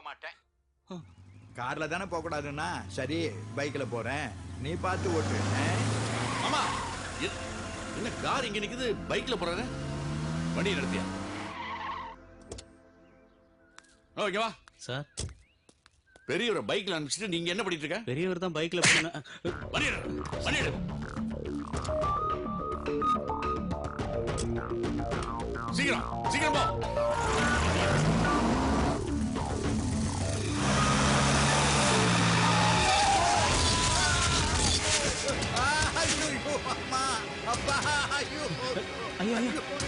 போக மாட்டேன். கார்ல தானே போக கூடாதுன்னா சரி பைக்ல போறேன், நீ பார்த்து ஓட்டு. ஆமா, என்ன கார் இங்க நிக்குது, பைக்ல போறாரு? வண்டி நிறுத்தியா? ஓகே வா சார். பெரியவரை பைக்ல அனுப்பிச்சிட்டு நீங்க என்ன பண்ணிட்டு இருக்க? பெரியவர் தான் பைக்ல போன. சீக்கிரம் சீக்கிரம் போ. ஐயா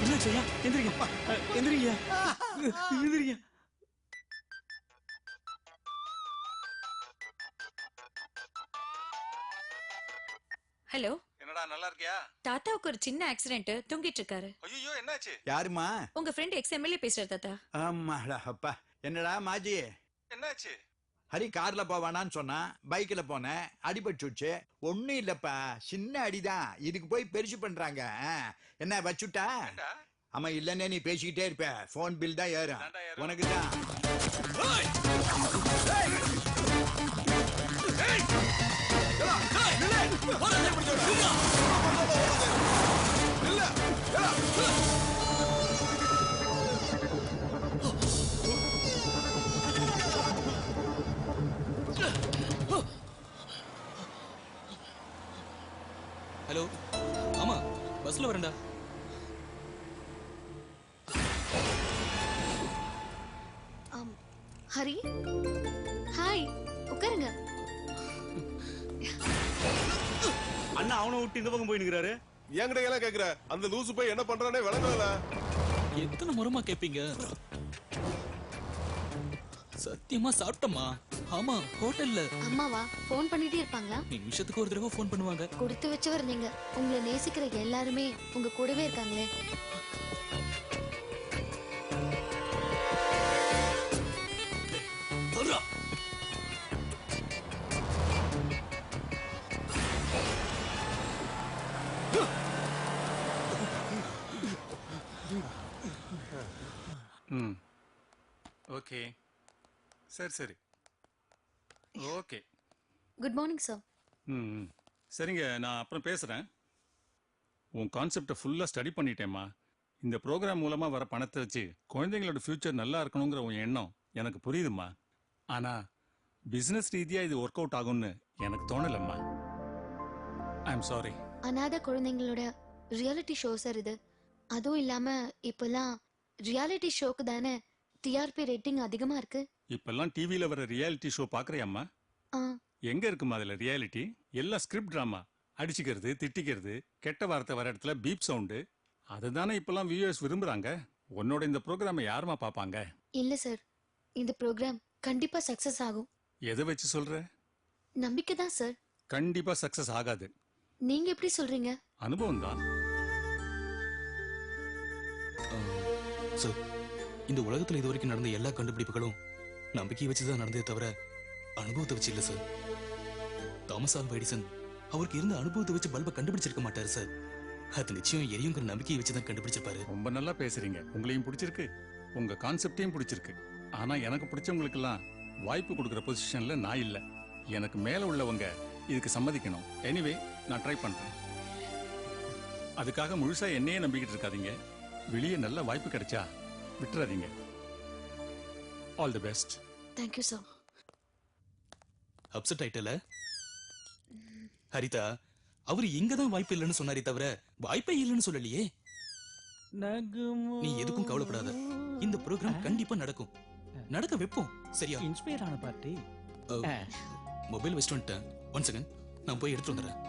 என்ன செய்யா? எந்திரிங்க எந்திரிங்க எந்திரிங்க. ஹலோ. என்னடா நல்லா இருக்கியா? தாத்தாவுக்கு ஒரு சின்ன ஆக்சிடென்ட், தூங்கிட்டு இருக்காரு. ஐயோ என்னாச்சு? யாருமா? உங்க ஃப்ரெண்ட் எக்ஸ்எம்எல்ஏ பேசுறாரு தாத்தா. ஆமாடா அப்பா. என்னடா மாஜி என்னாச்சு? ஹரி கார்ல போவானான்னு சொன்னா, பைக்ல போனேன், அடிபட்டுச்சு. ஒண்ணும் இல்லப்பா, சின்ன அடிதான். இதுக்கு போய் பெருசு பண்றாங்க. என்ன வச்சுட்டா? ஆமா, இல்லன்னே நீ பேசிக்கிட்டே இருப்ப. போன் பில் தான் ஏறும் உனக்கு தான். ஹலோ. ஆமா, பஸ்ல வரேன்டா. ஹரி, ஹாய், உட்காருங்க. அண்ணா அவனை விட்டு இந்த பக்கம் போயினுக்கிறாரு. என்கிட்ட எல்லாம் கேக்குற, அந்த லூசு போய் என்ன பண்றானே விளங்கல. எத்தனை முறைமா கேப்பீங்க? சத்தியமா சாப்பிட்டமா? ஆமா, ஹோட்டல்ல. அம்மாவா போன் பண்ணிட்டே இருப்பாங்களா? நிமிஷத்துக்கு ஒரு தடவை போன் பண்ணுவாங்க. கொடுத்து வச்சவர் நீங்க. உங்களை நேசிக்கிற எல்லாருமே உங்க கூடவே இருக்காங்களே. ஓகே, சரி சரி, ஓகே. Good morning sir. சரிங்க, நான் அப்புறம் பேசுகிறேன். உன் கான்செப்டை ஃபுல்லாக ஸ்டடி பண்ணிட்டேம்மா. இந்த ப்ரோக்ராம் மூலமாக வர பணத்தை வச்சு குழந்தைங்களோட ஃப்யூச்சர் நல்லா இருக்கணுங்கிற உன் எண்ணம் எனக்கு புரியுதும்மா. ஆனால் பிஸ்னஸ் ரீதியாக இது ஒர்க் அவுட் ஆகும்னு எனக்கு தோணலம்மா. I am sorry. அநாத குழந்தைங்களோட ரியாலிட்டி ஷோ சார் இது. அதுவும் இல்லாம இப்பெல்லாம் ரியாலிட்டி ஷோக்கு தானே டிஆர்பி ரேட்டிங் அதிகமா இருக்கு. இப்பெல்லாம் டிவியில் வர ரியாலிட்டி ஷோ பார்க்குறியாம்மா? எங்க இருக்குமா அதுல ரியாலிட்டி? எல்லாம் ஸ்கிரிப்ட் டிராமா. அடிச்சுக்கிறது, திட்டிக்கிறது, கெட்ட வார்த்தை வர இடத்துல பீப் சவுண்டு. அதுதானே இப்பெல்லாம் வியூவர்ஸ் விரும்புறாங்க. உன்னோட இந்த ப்ரோக்ராமை யாருமா பாப்பாங்க? இல்ல சார், இந்த ப்ரோக்ராம் கண்டிப்பா சக்சஸ் ஆகும். எதை வச்சு சொல்ற? நம்பிக்கை தான் சார். கண்டிப்பா சக்சஸ் ஆகாது. நீங்க எப்படி சொல்றீங்க? அனுபவம் தான் சார். இந்த உலகத்துல இது வரைக்கும் நடந்த எல்லா கண்டுபிடிப்புகளும் நம்பிக்கை வச்சுதான் நடந்தே தவிர அனுபவத்தை வச்சு இல்ல சார். தாமஸ் ஆல்வா எடிசன் அவருக்கு இருந்த அனுபவத்தை வச்சு பல்பை கண்டுபிடிச்சிருக்க மாட்டாரு சார். அது நிச்சயம் எரியுங்கிற நம்பிக்கையை வச்சுதான் கண்டுபிடிச்சிருப்பாரு. ரொம்ப நல்லா பேசுறீங்க. உங்களையும் பிடிச்சிருக்கு, உங்க கான்செப்டையும் பிடிச்சிருக்கு. ஆனா எனக்கு பிடிச்சவங்களுக்கு எல்லாம் வாய்ப்பு கொடுக்குற பொசிஷன்ல நான் இல்ல. எனக்கு மேல உள்ளவங்க இதுக்கு சம்மதிக்கணும். எனிவே, நான் ட்ரை பண்றேன். அதுக்காக முழுசா என்னையே நம்பிக்கிட்டு இருக்காதீங்க. வெளியே நல்ல வாய்ப்பு கிடைச்சா விட்டுறாதீங்க. All the best. Thank you sir. Upset ஆயிட்டல ஹரிதா? அவரு இங்கதான் வாய்ப்பு இல்லைன்னு சொன்னாரே தவிர வாய்ப்பே இல்லைன்னு சொல்லலையே. நீ எதுக்கும் கவலைப்படாத. இந்த ப்ரோக்ராம் கண்டிப்பா நடக்கும். நடக்க வைப்போம். சரியா? இன்ஸ்பயர் ஆன பார்ட்டி. மொபைல் வச்சுட்டு வந்துட்டேன். ஒன் செகண்ட், நான் போய் எடுத்து வந்துடுறேன்.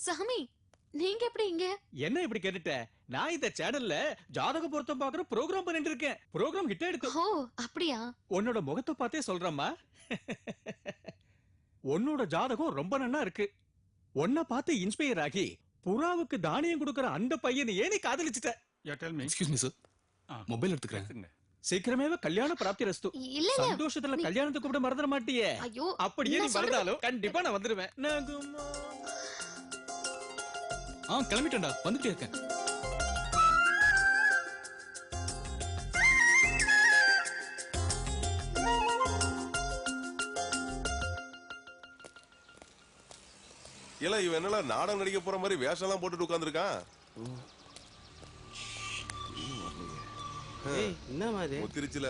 சாமி, நீங்க எப்படி இங்க? என்ன இப்படி கேட்டுட்ட? நான் இந்த சேனல்ல ஜாதக பொருத்தம் பாக்குற ப்ரோக்ராம் பண்ணிட்டு இருக்கேன். ப்ரோக்ராம் ஹிட் ஆயிடுச்சு. ஓ, அப்படியா? உன்னோட முகத்தை பார்த்தே சொல்றேம்மா. உன்னோட ஜாதகம் ரொம்ப நன்னா இருக்கு. உன்னை பார்த்து இன்ஸ்பயர் ஆகி புறாவுக்கு தானியம் கொடுக்கற அந்த பையனை ஏனி காதலிச்சிட்ட. Yeah tell me. Excuse me sir, mobile எடுத்துக்கிறேன். சீக்கிரமே கல்யாண பிராப்தி ரஸ்து. இல்ல இல்ல, சந்தோஷத்துல கல்யாணத்துக்கு கூட மறந்துட மாட்டியே. ஐயோ, அப்படியே நீ மறந்தாலும் கண்டிப்பா நான் வந்துருவேன். கிளம்பிட்டேன்டா, வந்துட்டே இருக்கேன். இல்ல இவன் என்னல நாடகம் நடிக்க போற மாதிரி வேஷம் எல்லாம் போட்டுட்டு உட்கார்ந்திருக்கான். என்ன மாதிரி முத்திருச்சுல.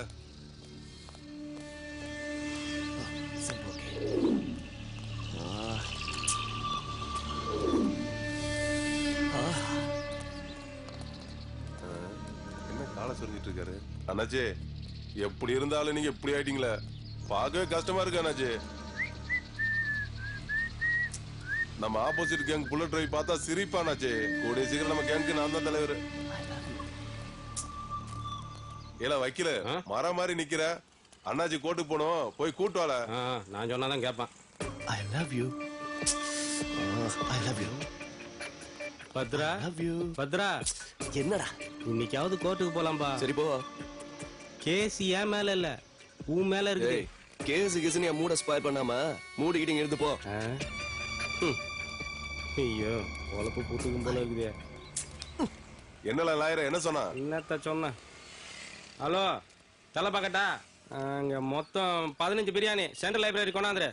என்ன காலை சொரிஞ்சிட்டு இருக்காரு அண்ணாச்சி? எப்படி இருந்தாலும் நீங்க இப்படி ஆயிட்டீங்களே, பார்க்கவே கஷ்டமா இருக்கு அண்ணாச்சி. நம்ம ஆப்போசிட் கேங் புல்லட் டிரைவ் பார்த்தா சிரிப்பானாச்சு. கூடிய சீக்கிரம் நம்ம கேங்க்கு நான் தான் தலைவர். ஏல வைக்கல மர மாதிரி நிக்கிற அண்ணாச்சி கோட்டுக்கு போனோம், போய் கூட்டு வாழ. நான் சொன்னாதான் கேட்பான். I love you. I love you. Patra Love you. Patra என்னடா இன்னைக்காவது கோர்ட்டுக்கு போலாம்பா. சரி போ. கேஸ் ஏன் மேல இல்ல உன் மேல இருக்கு. கேஸ் நீ மூட ஸ்பாயில் பண்ணாம மூடிக்கிட்டு இருந்து போ. ஐயோ உழப்பு பூத்துக்கும் போல இருக்குதே. என்னல லாயர் என்ன சொன்னா? என்னத்த சொன்ன? ஹலோ தலை பாக்கட்டா, அங்க மொத்தம் 15 பிரியாணி சென்ட்ரல் லைப்ரரி கொண்டாந்துரு.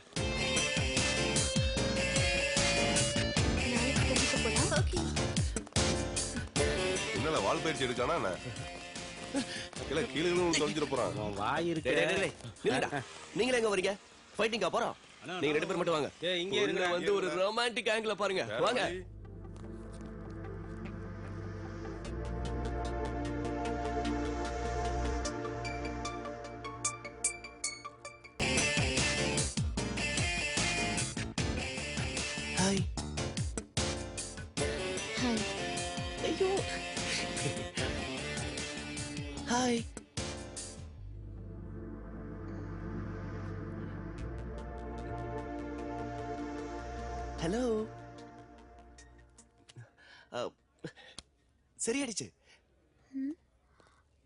என்னல வால் பயிற்சி எடுக்கானா என்ன? இல்ல கீழே தொலைஞ்சிட போறான். வாய் இருக்கு. நீங்களே எங்க வரீங்க? ஃபைட்டிங்கா போறோம். நீங்க 2 பேர் மட்டும் வாங்க. இங்க இருங்க. வந்து ஒரு ரொமான்டிக் ஆங்கிள் பாருங்க. வாங்க. ஹாய். ஹாய். ஐயோ. ஹாய். ஹலோ. சரியாடிச்சு.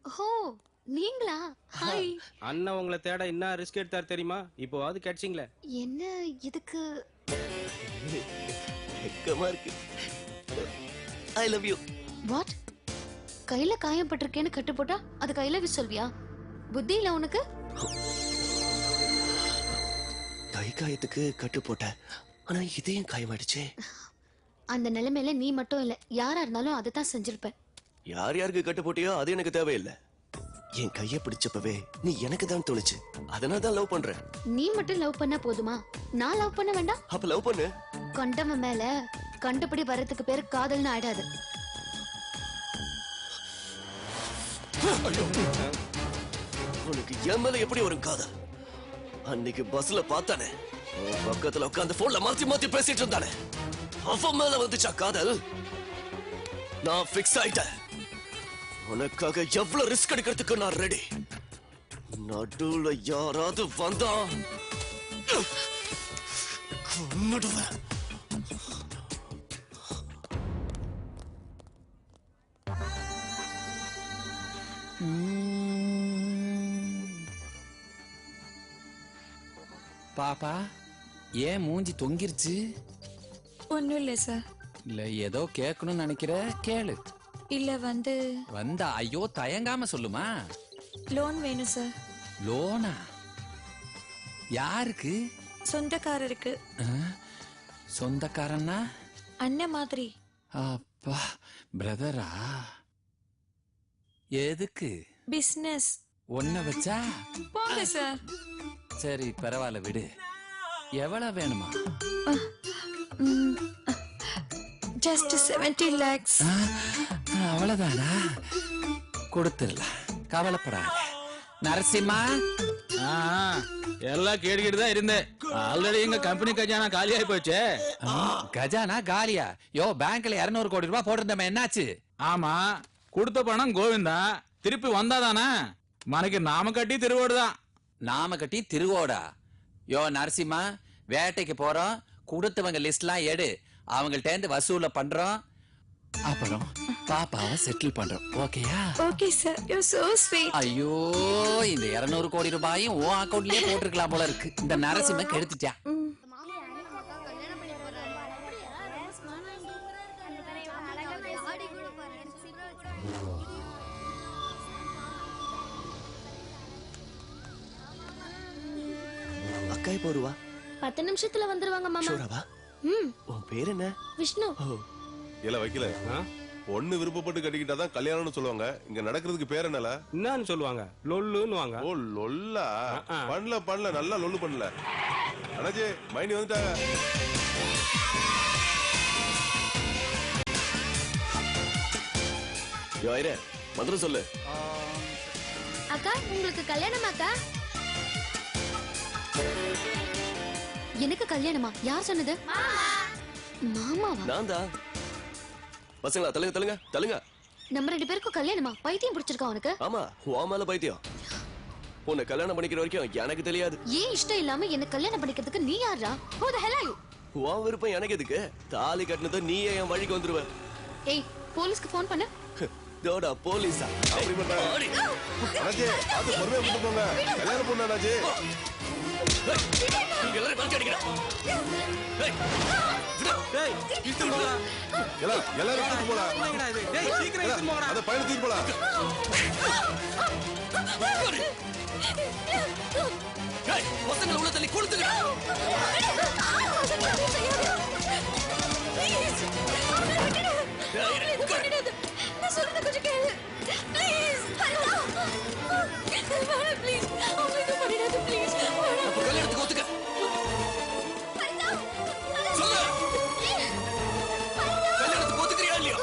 ஓ நீங்களா? ஹாய். அண்ணன் உங்களை தேட என்ன ரிஸ்க் எடுத்தார் தெரியுமா? இப்போவாது கிடைச்சிங்களே. என்ன இதுக்கு? வெக்கமா இருக்கு. I love you. வாட்? கையில காயப்பட்டிருக்கேன்னு கட்டு போட்டா அது கையில சொல்வியா? புத்தி இல்ல உனக்கு? கை காயத்துக்கு கட்டு போட்ட, ஆனா இதையும் காயமாயிடுச்சே. அந்த நிலைமையில நீ மட்டும் இல்ல, யாரா இருந்தாலும் அதை தான் செஞ்சிருப்ப. யார் யாருக்கு கட்டு போட்டியோ அது எனக்கு தேவையில்லை. என் கைய பிடிச்சப்பவே நீ எனக்கு தான் தோணுச்சு. அதனால தான் லவ் பண்றேன். நீ மட்டும் லவ் பண்ண போதுமா? நான் லவ் பண்ண வேண்டாம்? அப்ப லவ் பண்ணு. கொண்டவன் மேல கண்டுபிடி வரதுக்கு பேரு காதல்னு ஆயிடாது. உனக்கு என் மேல எப்படி ஒரு காதல்? அன்னைக்கு பஸ்ல பார்த்தானே, பக்கத்துல உட்கார்ந்து போன்ல மாத்தி மாத்தி பேசிட்டு இருந்தானே, அவன் மேல வந்துச்சா காதல்? நான் பிக்ஸ் ஆயிட்டேன். உனக்காக எவ்வளவு ரிஸ்க் எடுக்கிறதுக்கு நான் ரெடி. நடுவுல யாராவது வந்தா கொன்னுடுவேன். பாப்பா ஏன் மூஞ்சி தொங்கிருச்சு? ஒன்னும் இல்ல சார். இல்ல ஏதோ கேட்கணும்னு நினைக்கிற, கேளு. இல்ல வந்தா ஐயோ தயங்காம சொல்லுமா. லோன் வேணும் சார். லோனா? யாருக்கு? சொந்தக்காரருக்கு. சொந்தக்காரன்னா? அண்ணன் மாதிரி. அப்பா பிரதரா? எதுக்கு? பிசினஸ். ஒன்ன வச்சா? போங்க சார். சரி பரவாயில்ல விடு. எவ்வளவு வேணுமா? Just 70 lakhs. அவ்வளவுதானா? கொடுத்துடலாம், கவலைப்படாத. நரசிம்மா எல்லாம் கேட்டுக்கிட்டு தான் இருந்தேன். ஆல்ரெடி எங்க கம்பெனி கஜானா காலியாகி போச்சு. கஜானா காலியா? யோ பேங்க்ல 200 கோடி ரூபாய் போட்டிருந்தமே, என்னாச்சு? ஆமா, கொடுத்த பணம் கோவிந்தா திருப்பி வந்தாதானே? மனைக்கு நாம கட்டி திருவோடுதான். நாம கட்டி திருவோடா? யோ நரசிம்மா, வேட்டைக்கு போறோம், கொடுத்தவங்க லிஸ்ட்லாம் எடு, அவங்கள்ட்ட இருந்து வசூல பண்றோம், அப்புறம் பாப்பாவை செட்டில் பண்றோம். ஓகேயா? Okay sir, you so sweet. ஐயோ, இந்த 200 கோடி ரூபாயும் உன் அக்கவுண்ட்லயே போட்டிருக்கலாம் போல இருக்கு. இந்த நரசிம்ம கெடுத்துட்டா. அக்கா இப்போ வருவா? 10 நிமிஷத்துல வந்துருவாங்க மாமா. ஷூராவா? உன் பேர் என்ன? விஷ்ணு. இல்ல வைக்கல பொண்ணு விருப்பப்பட்டு கட்டிக்கிட்டாதான் கல்யாணம்னு சொல்லுவாங்க. இங்க நடக்கிறதுக்கு பேர் என்னல? என்னன்னு சொல்லுவாங்க? லொல்லுன்னு வாங்க. ஓ லொல்லா. பண்ணல நல்லா லொல்லு பண்ணல. அண்ணாஜி மைனி வந்துட்டாங்க. யோயிரே மந்திரம் சொல்லு. அக்கா உங்களுக்கு கல்யாணமா அக்கா? எனக்கு கல்யாணமா? யார் சொன்னது? மாமாவா? நான் தான். பசங்களா தள்ளுங்க. நம்ம 2 பேருக்கும் கல்யாணமா? பைத்தியம் பிடிச்சிருக்கா உனக்கு? ஆமா உன் மேல பைத்தியம். உன்னை கல்யாணம் பண்ணிக்கிற வரைக்கும் எனக்கு தெரியாது. ஏன் இஷ்டம் இல்லாம என்ன கல்யாணம் பண்ணிக்கிறதுக்கு நீ யாரா? Who the hell are you? உன் விருப்பம் எனக்கு எதுக்கு? தாலி கட்டினதோ நீயே என் வழிக்கு வந்துருவ. ஏய் போலீஸ்க்கு ஃபோன் பண்ணு. தோடா போலீஸா? அப்படி பண்றாங்க. அண்ணாஜி அது பொறுமையா விட்டு போங்க. கல்யாணம் பொண்ணு அண்ணாஜி. நீங்க எல்லாரும் பல்டி அடிக்கிறா. டேய் இழுத்து போடா. எல்லாரும் தூக்கு போடா. என்னங்கடா இது? டேய் சீக்கிரம் இழுத்து போடா. அத பையனை தூக்கு போடா. டேய் பசங்களை உள்ள தள்ளி கொளுத்துங்க. நான் சொல்றத கொஞ்சம் கேளு. ப்ளீஸ் ஹரிதா. ப்ளீஸ் அவங்க பண்ணிடாத ப்ளீஸ். அப்ப கல்யாணத்துக்கு ஒத்துக்க. ஹரிதா. சொல்லு. கல்யாணத்துக்கு ஒத்துக்கறியா இல்லையா?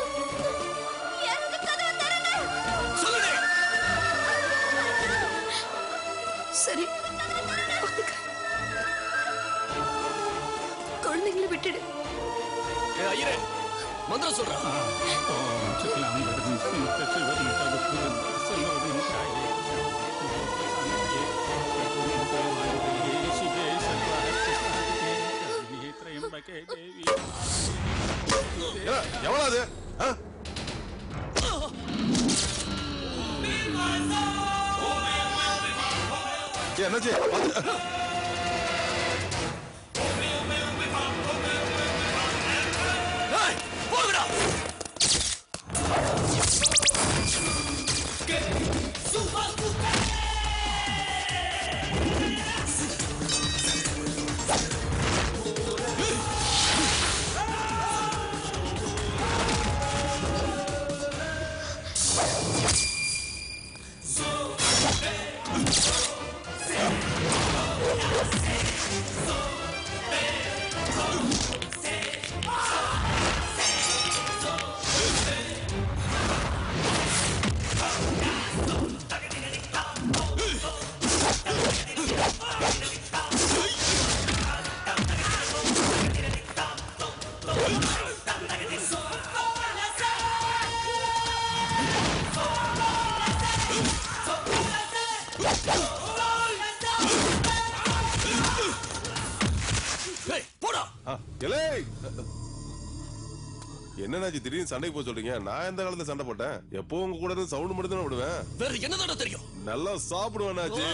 எனக்கு கதவை தரங்க. சொல்லுடே. சரி. குழந்தைகளை விட்டுடு. ஏய் ஐயரே மந்திரம் சொல்றா. எவ்வளவு அது? என்னாச்சு? போங்கடா. என்னன்னாச்சு திடீர்னு சண்டைக்கு போக சொல்றீங்க? நான் எந்த காலத்துல சண்டை போட்டேன்? எப்பவும் உங்க கூட இருந்து சவுண்ட் மட்டும் தான் விடுவேன். வேற என்னதான தெரியும்? நல்லா சாப்பிடுவேன்னாச்சு.